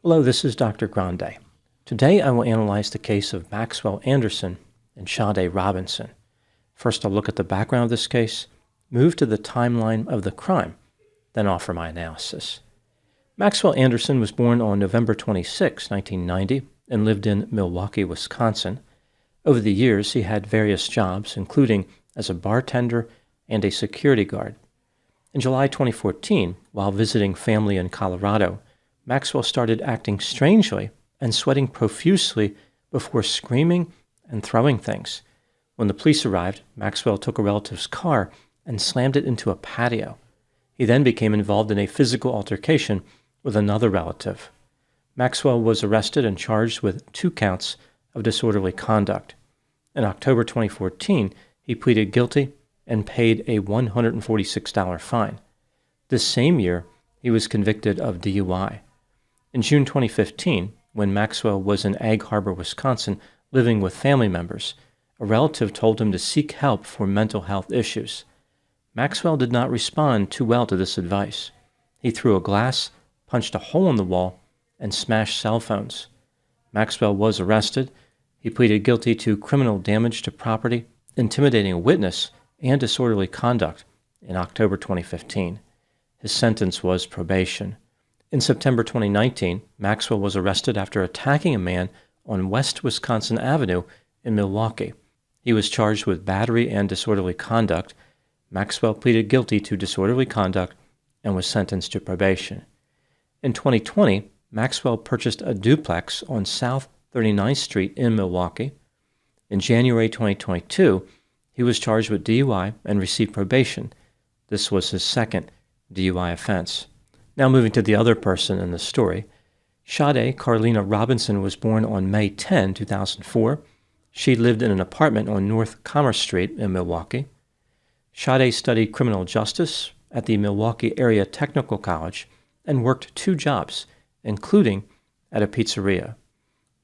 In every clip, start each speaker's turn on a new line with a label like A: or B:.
A: Hello, this is Dr. Grande. Today I will analyze the case of Maxwell Anderson and Sade Robinson. First I'll look at the background of this case, move to the timeline of the crime, then offer my analysis. Maxwell Anderson was born on November 26, 1990, and lived in Milwaukee, Wisconsin. Over the years, he had various jobs, including as a bartender and a security guard. In July 2014, while visiting family in Colorado, Maxwell started acting strangely and sweating profusely before screaming and throwing things. When the police arrived, Maxwell took a relative's car and slammed it into a patio. He then became involved in a physical altercation with another relative. Maxwell was arrested and charged with 2 counts of disorderly conduct. In October 2014, he pleaded guilty and paid a $146 fine. This same year, he was convicted of DUI. In June 2015, when Maxwell was in Egg Harbor, Wisconsin, living with family members, a relative told him to seek help for mental health issues. Maxwell did not respond too well to this advice. He threw a glass, punched a hole in the wall, and smashed cell phones. Maxwell was arrested. He pleaded guilty to criminal damage to property, intimidating a witness, and disorderly conduct in October 2015. His sentence was probation. In September 2019, Maxwell was arrested after attacking a man on West Wisconsin Avenue in Milwaukee. He was charged with battery and disorderly conduct. Maxwell pleaded guilty to disorderly conduct and was sentenced to probation. In 2020, Maxwell purchased a duplex on South 39th Street in Milwaukee. In January 2022, he was charged with DUI and received probation. This was his second DUI offense. Now moving to the other person in the story, Sade Carlina Robinson was born on May 10, 2004. She lived in an apartment on North Commerce Street in Milwaukee. Sade studied criminal justice at the Milwaukee Area Technical College and worked 2 jobs, including at a pizzeria.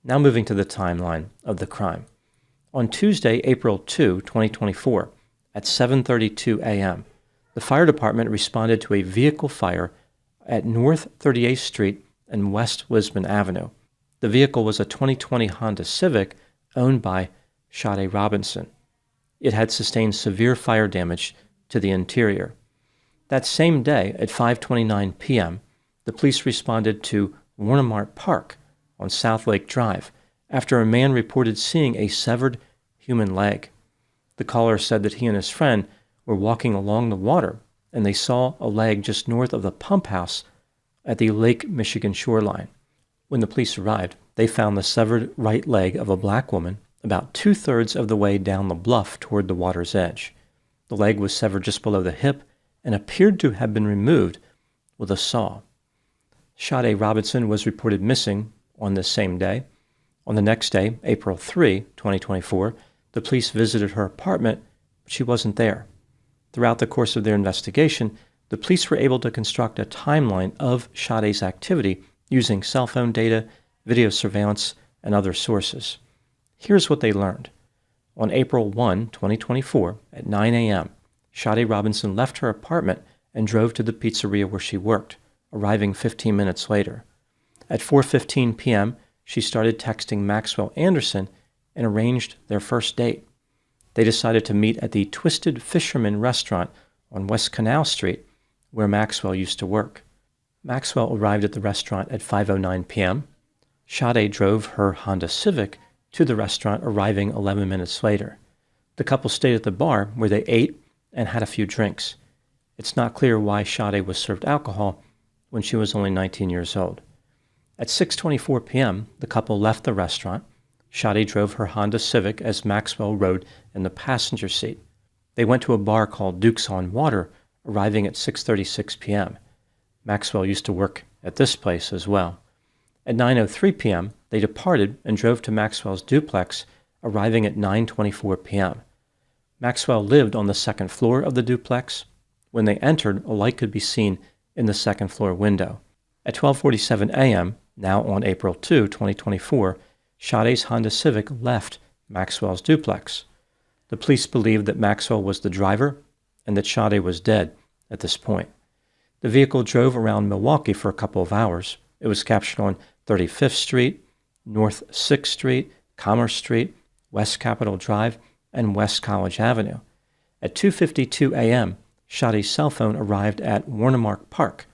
A: Now moving to the timeline of the crime. On Tuesday, April 2, 2024, at 7:32 a.m., the fire department responded to a vehicle fire at North 38th Street and West Lisbon Avenue. The vehicle was a 2020 Honda Civic owned by Sade Robinson. It had sustained severe fire damage to the interior. That same day, at 5:29 p.m., the police responded to Warnemart Park on South Lake Drive after a man reported seeing a severed human leg. The caller said that he and his friend were walking along the water and they saw a leg just north of the pump house at the Lake Michigan shoreline. When the police arrived, they found the severed right leg of a black woman about 2/3 of the way down the bluff toward the water's edge. The leg was severed just below the hip and appeared to have been removed with a saw. Sade Robinson was reported missing on this same day. On the next day, April 3, 2024, the police visited her apartment, but she wasn't there. Throughout the course of their investigation, the police were able to construct a timeline of Sade's activity using cell phone data, video surveillance, and other sources. Here's what they learned. On April 1, 2024, at 9 a.m., Sade Robinson left her apartment and drove to the pizzeria where she worked, arriving 15 minutes later. At 4:15 p.m., she started texting Maxwell Anderson and arranged their first date. They decided to meet at the Twisted Fisherman restaurant on West Canal Street, where Maxwell used to work. Maxwell arrived at the restaurant at 5:09 p.m. Sade drove her Honda Civic to the restaurant, arriving 11 minutes later. The couple stayed at the bar where they ate and had a few drinks. It's not clear why Sade was served alcohol when she was only 19 years old. At 6:24 p.m., the couple left the restaurant. Sade drove her Honda Civic as Maxwell rode in the passenger seat. They went to a bar called Duke's on Water, arriving at 6:36 p.m. Maxwell used to work at this place as well. At 9:03 p.m., they departed and drove to Maxwell's duplex, arriving at 9:24 p.m. Maxwell lived on the second floor of the duplex. When they entered, a light could be seen in the second floor window. At 12:47 a.m., now on April 2, 2024, Sade's Honda Civic left Maxwell's duplex. The police believed that Maxwell was the driver and that Sade was dead at this point. The vehicle drove around Milwaukee for a couple of hours. It was captured on 35th Street, North 6th Street, Commerce Street, West Capitol Drive, and West College Avenue. At 2:52 a.m., Sade's cell phone arrived at Warnermark Park,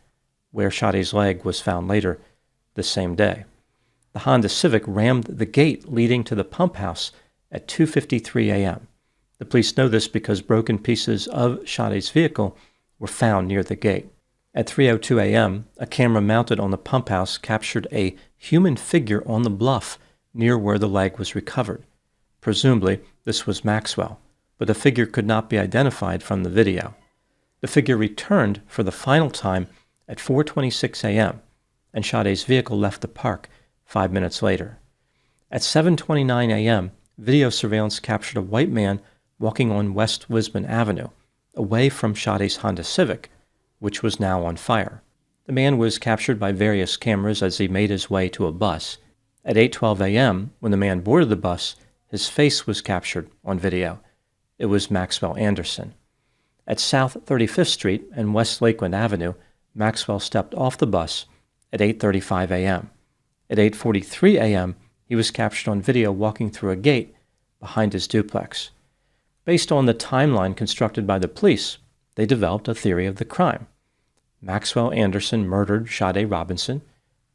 A: where Sade's leg was found later the same day. The Honda Civic rammed the gate leading to the pump house at 2:53 a.m. The police know this because broken pieces of Sade's vehicle were found near the gate. At 3:02 a.m., a camera mounted on the pump house captured a human figure on the bluff near where the leg was recovered. Presumably, this was Maxwell, but the figure could not be identified from the video. The figure returned for the final time at 4:26 a.m., and Sade's vehicle left the park 5 minutes later. At 7:29 a.m., video surveillance captured a white man walking on West Wisman Avenue, away from Sade's Honda Civic, which was now on fire. The man was captured by various cameras as he made his way to a bus. At 8:12 a.m., when the man boarded the bus, his face was captured on video. It was Maxwell Anderson. At South 35th Street and West Lakeland Avenue, Maxwell stepped off the bus at 8:35 a.m. At 8:43 a.m., he was captured on video walking through a gate behind his duplex. Based on the timeline constructed by the police, they developed a theory of the crime. Maxwell Anderson murdered Sade Robinson,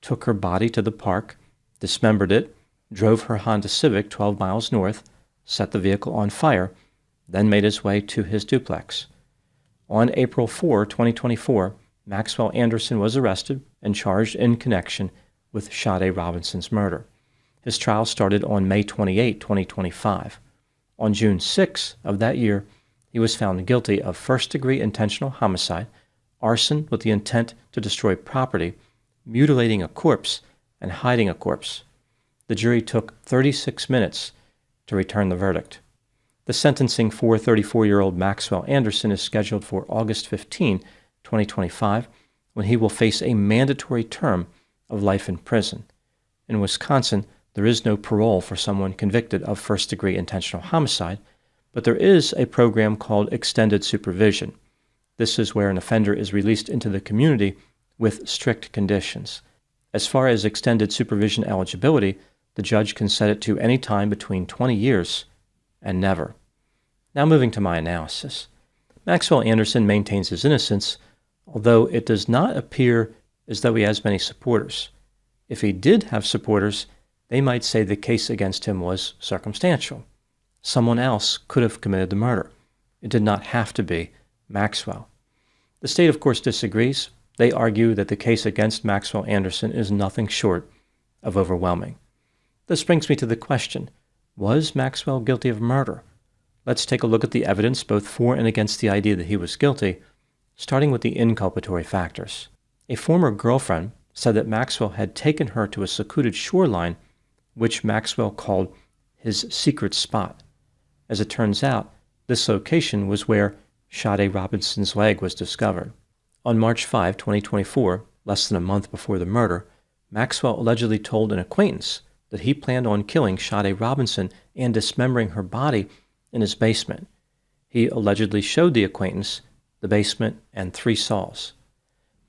A: took her body to the park, dismembered it, drove her Honda Civic 12 miles north, set the vehicle on fire, then made his way to his duplex. On April 4, 2024, Maxwell Anderson was arrested and charged in connection with Sade Robinson's murder. His trial started on May 28, 2025. On June 6 of that year, he was found guilty of first-degree intentional homicide, arson with the intent to destroy property, mutilating a corpse, and hiding a corpse. The jury took 36 minutes to return the verdict. The sentencing for 34-year-old Maxwell Anderson is scheduled for August 15, 2025, when he will face a mandatory term of life in prison. In Wisconsin, there is no parole for someone convicted of first-degree intentional homicide, but there is a program called extended supervision. This is where an offender is released into the community with strict conditions. As far as extended supervision eligibility, the judge can set it to any time between 20 years and never. Now moving to my analysis. Maxwell Anderson maintains his innocence, although it does not appear as though he has many supporters. If he did have supporters, they might say the case against him was circumstantial. Someone else could have committed the murder. It did not have to be Maxwell. The state, of course, disagrees. They argue that the case against Maxwell Anderson is nothing short of overwhelming. This brings me to the question, was Maxwell guilty of murder? Let's take a look at the evidence both for and against the idea that he was guilty, starting with the inculpatory factors. A former girlfriend said that Maxwell had taken her to a secluded shoreline, which Maxwell called his secret spot. As it turns out, this location was where Sade Robinson's leg was discovered. On March 5, 2024, less than a month before the murder, Maxwell allegedly told an acquaintance that he planned on killing Sade Robinson and dismembering her body in his basement. He allegedly showed the acquaintance the basement and 3 saws.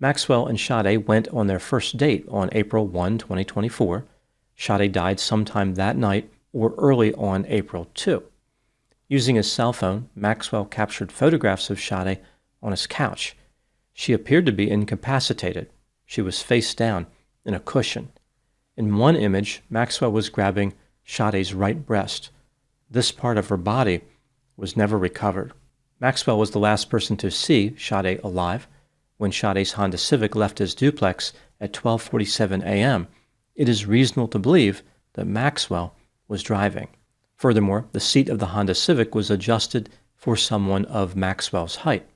A: Maxwell and Sade went on their first date on April 1, 2024. Sade died sometime that night or early on April 2. Using his cell phone, Maxwell captured photographs of Sade on his couch. She appeared to be incapacitated. She was face down in a cushion. In one image, Maxwell was grabbing Sade's right breast. This part of her body was never recovered. Maxwell was the last person to see Sade alive. When Sade's Honda Civic left his duplex at 12:47 a.m., it is reasonable to believe that Maxwell was driving. Furthermore, the seat of the Honda Civic was adjusted for someone of Maxwell's height.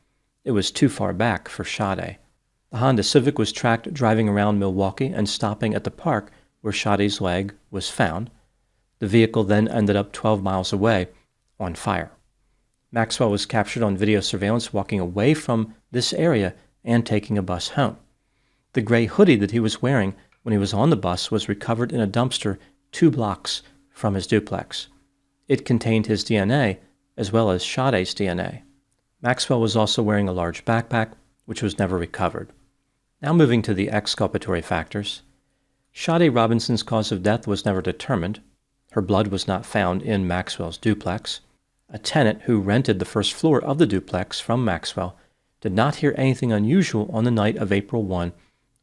A: It was too far back for Sade. The Honda Civic was tracked driving around Milwaukee and stopping at the park where Sade's leg was found. The vehicle then ended up 12 miles away on fire. Maxwell was captured on video surveillance walking away from this area and taking a bus home. The gray hoodie that he was wearing when he was on the bus was recovered in a dumpster 2 blocks from his duplex. It contained his DNA as well as Sade's DNA. Maxwell was also wearing a large backpack, which was never recovered. Now moving to the exculpatory factors. Sade Robinson's cause of death was never determined. Her blood was not found in Maxwell's duplex. A tenant who rented the first floor of the duplex from Maxwell did not hear anything unusual on the night of April 1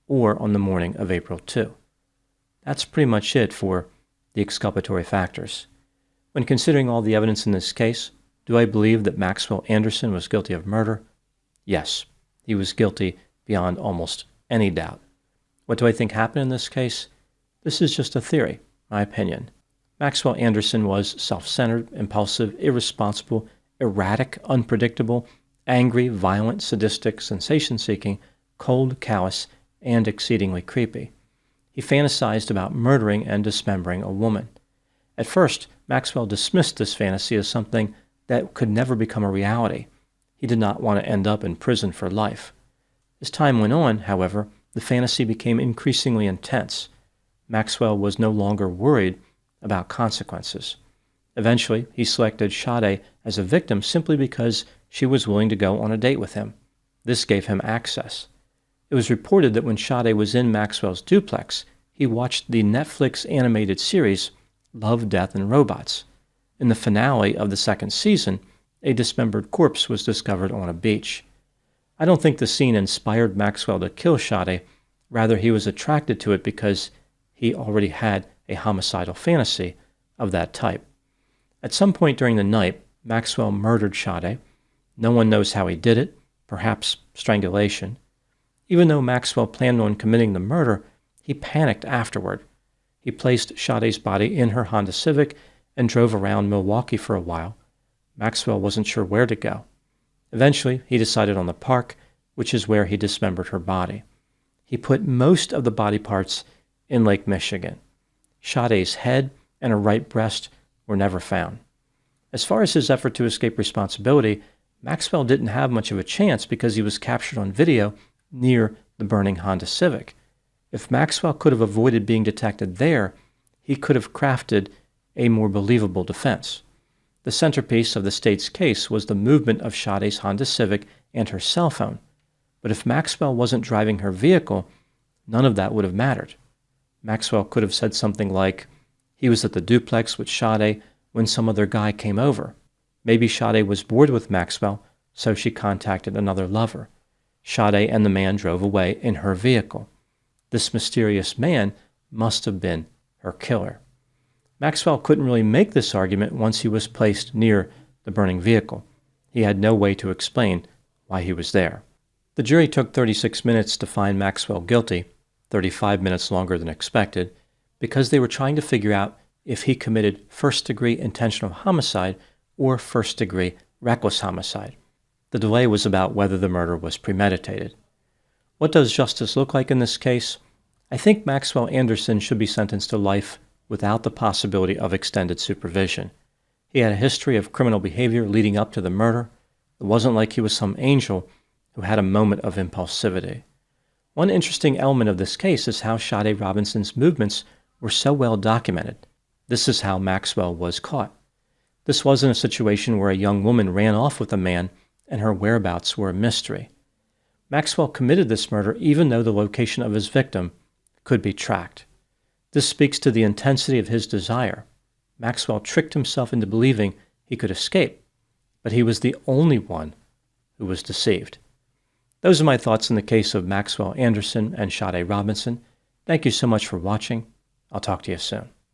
A: or on the morning of April 2. That's pretty much it for the exculpatory factors. When considering all the evidence in this case, do I believe that Maxwell Anderson was guilty of murder? Yes, he was guilty beyond almost any doubt. What do I think happened in this case? This is just a theory, my opinion. Maxwell Anderson was self-centered, impulsive, irresponsible, erratic, unpredictable, angry, violent, sadistic, sensation-seeking, cold, callous, and exceedingly creepy. He fantasized about murdering and dismembering a woman. At first, Maxwell dismissed this fantasy as something that could never become a reality. He did not want to end up in prison for life. As time went on, however, the fantasy became increasingly intense. Maxwell was no longer worried about consequences. Eventually, he selected Sade as a victim simply because she was willing to go on a date with him. This gave him access. It was reported that when Sade was in Maxwell's duplex, he watched the Netflix animated series Love, Death, and Robots. In the finale of the second season, a dismembered corpse was discovered on a beach. I don't think the scene inspired Maxwell to kill Sade. Rather, he was attracted to it because he already had a homicidal fantasy of that type. At some point during the night, Maxwell murdered Sade. No one knows how he did it, perhaps strangulation. Even though Maxwell planned on committing the murder, he panicked afterward. He placed Sade's body in her Honda Civic and drove around Milwaukee for a while. Maxwell wasn't sure where to go. Eventually, he decided on the park, which is where he dismembered her body. He put most of the body parts in Lake Michigan. Sade's head and her right breast were never found. As far as his effort to escape responsibility, Maxwell didn't have much of a chance because he was captured on video near the burning Honda Civic. If Maxwell could have avoided being detected there, he could have crafted a more believable defense. The centerpiece of the state's case was the movement of Sade's Honda Civic and her cell phone. But if Maxwell wasn't driving her vehicle, none of that would have mattered. Maxwell could have said something like, he was at the duplex with Sade when some other guy came over. Maybe Sade was bored with Maxwell, so she contacted another lover. Sade and the man drove away in her vehicle. This mysterious man must have been her killer. Maxwell couldn't really make this argument once he was placed near the burning vehicle. He had no way to explain why he was there. The jury took 36 minutes to find Maxwell guilty, 35 minutes longer than expected, because they were trying to figure out if he committed first-degree intentional homicide or first-degree reckless homicide. The delay was about whether the murder was premeditated. What does justice look like in this case? I think Maxwell Anderson should be sentenced to life without the possibility of extended supervision. He had a history of criminal behavior leading up to the murder. It wasn't like he was some angel who had a moment of impulsivity. One interesting element of this case is how Sade Robinson's movements were so well documented. This is how Maxwell was caught. This wasn't a situation where a young woman ran off with a man and her whereabouts were a mystery. Maxwell committed this murder even though the location of his victim could be tracked. This speaks to the intensity of his desire. Maxwell tricked himself into believing he could escape, but he was the only one who was deceived. Those are my thoughts in the case of Maxwell Anderson and Sade Robinson. Thank you so much for watching. I'll talk to you soon.